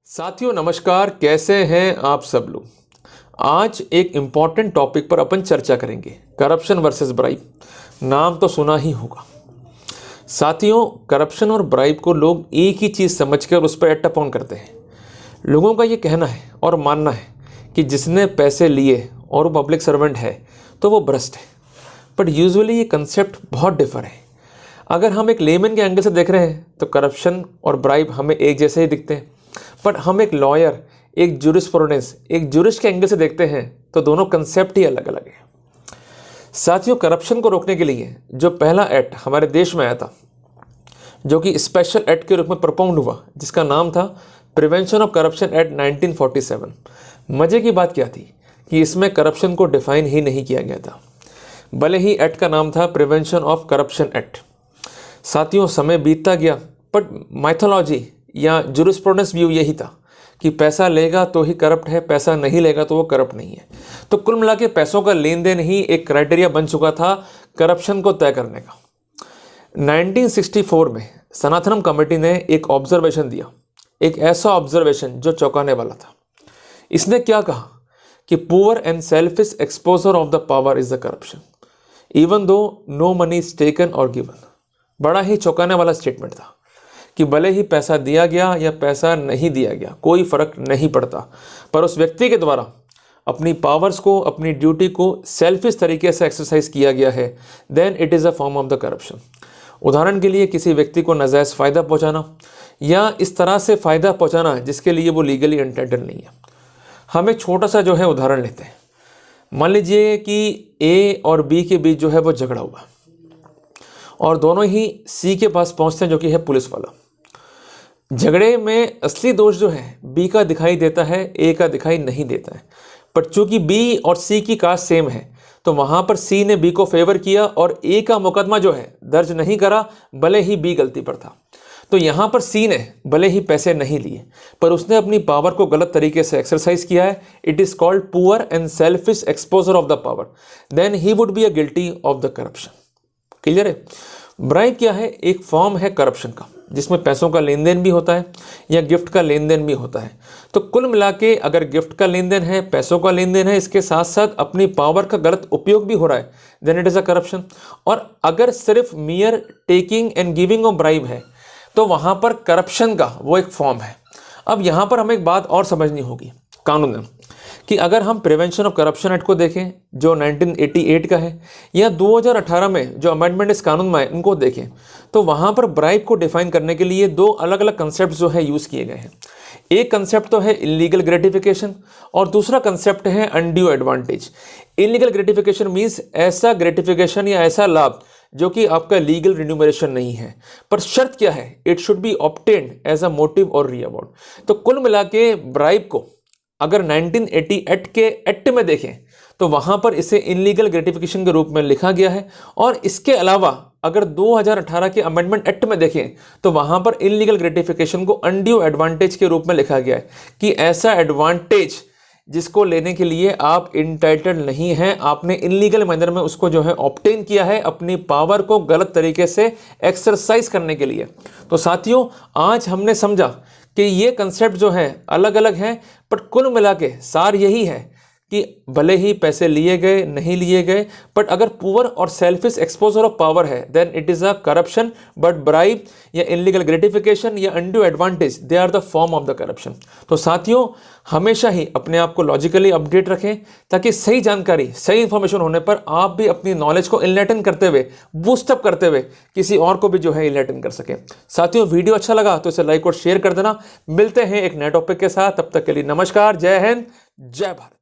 साथियों नमस्कार, कैसे हैं आप सब लोग। आज एक इम्पॉर्टेंट टॉपिक पर अपन चर्चा करेंगे, करप्शन वर्सेस ब्राइब। नाम तो सुना ही होगा। साथियों, करप्शन और ब्राइब को लोग एक ही चीज़ समझकर उस पर एक्ट अपॉन करते हैं। लोगों का ये कहना है और मानना है कि जिसने पैसे लिए और वो पब्लिक सर्वेंट है तो वो भ्रष्ट है। बट यूजुअली ये कंसेप्ट बहुत डिफर है। अगर हम एक लेमैन के एंगल से देख रहे हैं तो करप्शन और ब्राइब हमें एक जैसे ही दिखते हैं, बट हम एक लॉयर, एक जूरिस्प्रूडेंस, एक जूरिस्ट के एंगल से देखते हैं तो दोनों कंसेप्ट ही अलग अलग है। साथियों, करप्शन को रोकने के लिए जो पहला एक्ट हमारे देश में आया था, जो कि स्पेशल एक्ट के रूप में प्रपोन्ड हुआ, जिसका नाम था प्रिवेंशन ऑफ करप्शन एक्ट 1947। मजे की बात क्या थी कि इसमें करप्शन को डिफाइन ही नहीं किया गया था, भले ही एक्ट का नाम था प्रिवेंशन ऑफ करप्शन एक्ट। साथियों, समय बीतता गया, बट माइथोलॉजी या जूरिस्प्रूडेंस व्यू यही था कि पैसा लेगा तो ही करप्ट है, पैसा नहीं लेगा तो वो करप्ट नहीं है। तो कुल मिला के पैसों का लेन देन ही एक क्राइटेरिया बन चुका था करप्शन को तय करने का। 1964 में सनातनम कमेटी ने एक ऑब्जर्वेशन दिया, एक ऐसा ऑब्जर्वेशन जो चौंकाने वाला था। इसने क्या कहा कि poor and selfish exposure of the power is the corruption even though no money is taken और गिवन। बड़ा ही चौंकाने वाला स्टेटमेंट था कि भले ही पैसा दिया गया या पैसा नहीं दिया गया, कोई फर्क नहीं पड़ता, पर उस व्यक्ति के द्वारा अपनी पावर्स को, अपनी ड्यूटी को सेल्फिश तरीके से एक्सरसाइज किया गया है, then it is a form of the corruption. उदाहरण के लिए किसी व्यक्ति को नाजायज़ फ़ायदा पहुंचाना या इस तरह से फ़ायदा पहुंचाना जिसके लिए वो लीगली एंटाइटल्ड नहीं है। हम एक छोटा सा जो है उदाहरण लेते हैं। मान लीजिए कि ए और बी के बीच जो है वो झगड़ा हुआ और दोनों ही सी के पास पहुंचते हैं, जो कि है पुलिस वाला। झगड़े में असली दोष जो है बी का दिखाई देता है, ए का दिखाई नहीं देता है। पर चूंकि बी और सी की कास्ट सेम है तो वहां पर सी ने बी को फेवर किया और ए का मुकदमा जो है दर्ज नहीं करा, भले ही बी गलती पर था। तो यहां पर सी ने भले ही पैसे नहीं लिए, पर उसने अपनी पावर को गलत तरीके से एक्सरसाइज किया है। It is called poor and selfish exposure of the power, then he would be a guilty of the corruption. Clear है? ब्राइब क्या है? एक फॉर्म है करप्शन का, जिसमें पैसों का लेन देन भी होता है या गिफ्ट का लेन देन भी होता है। तो कुल मिला के अगर गिफ्ट का लेन देन है, पैसों का लेन देन है, इसके साथ साथ अपनी पावर का गलत उपयोग भी हो रहा है, then it is a corruption. और अगर सिर्फ mere taking and giving of bribe है तो वहाँ पर करप्शन का वो एक फॉर्म है। अब यहाँ पर हमें एक बात और समझनी होगी कानून में, कि अगर हम प्रिवेंशन ऑफ करप्शन एक्ट को देखें जो 1988 का है, या 2018 में जो अमेंडमेंट इस कानून में है उनको देखें, तो वहाँ पर ब्राइब को डिफाइन करने के लिए दो अलग अलग कंसेप्ट जो है यूज़ किए गए हैं। एक कंसेप्ट तो है इलीगल ग्रेटिफिकेशन और दूसरा कंसेप्ट है undue advantage. Illegal gratification means ऐसा ग्रेटिफिकेशन या ऐसा लाभ जो कि आपका लीगल रिन्यूमरेशन नहीं है, पर शर्त क्या है? It should be obtained as a motive और रीअवार्ड। तो कुल मिला के ब्राइब को अगर 1988 के एक्ट में देखें तो वहां पर इसे इनलीगल ग्रेटिफिकेशन के रूप में लिखा गया है। और इसके अलावा अगर 2018 के अमेंडमेंट एक्ट में देखें तो वहां पर इनलीगल ग्रेटिफिकेशन को अनड्यू एडवांटेज के रूप में लिखा गया है कि ऐसा एडवांटेज जिसको लेने के लिए आप इंटाइटल्ड नहीं हैं, आपने इनलीगल मैनर में उसको जो है ऑब्टेन किया है अपनी पावर को गलत तरीके से एक्सरसाइज करने के लिए। तो साथियों, आज हमने समझा कि ये कंसेप्ट जो है अलग अलग हैं, बट कुल मिला के सार यही है कि भले ही पैसे लिए गए नहीं लिए गए, बट अगर पुअर और सेल्फिश एक्सपोजर ऑफ पावर है then it is a corruption. But bribe या इनलीगल ग्रेटिफिकेशन या undue advantage, they are the form of the corruption. तो साथियों, हमेशा ही अपने आप को लॉजिकली अपडेट रखें ताकि सही जानकारी, सही इंफॉर्मेशन होने पर आप भी अपनी नॉलेज को इनलाइटन करते हुए, बूस्टअप करते हुए किसी और को भी जो है इनलाइटन कर सकें। साथियों, वीडियो अच्छा लगा तो इसे लाइक और शेयर कर देना। मिलते हैं एक नए टॉपिक के साथ, तब तक के लिए नमस्कार, जय हिंद, जय भारत।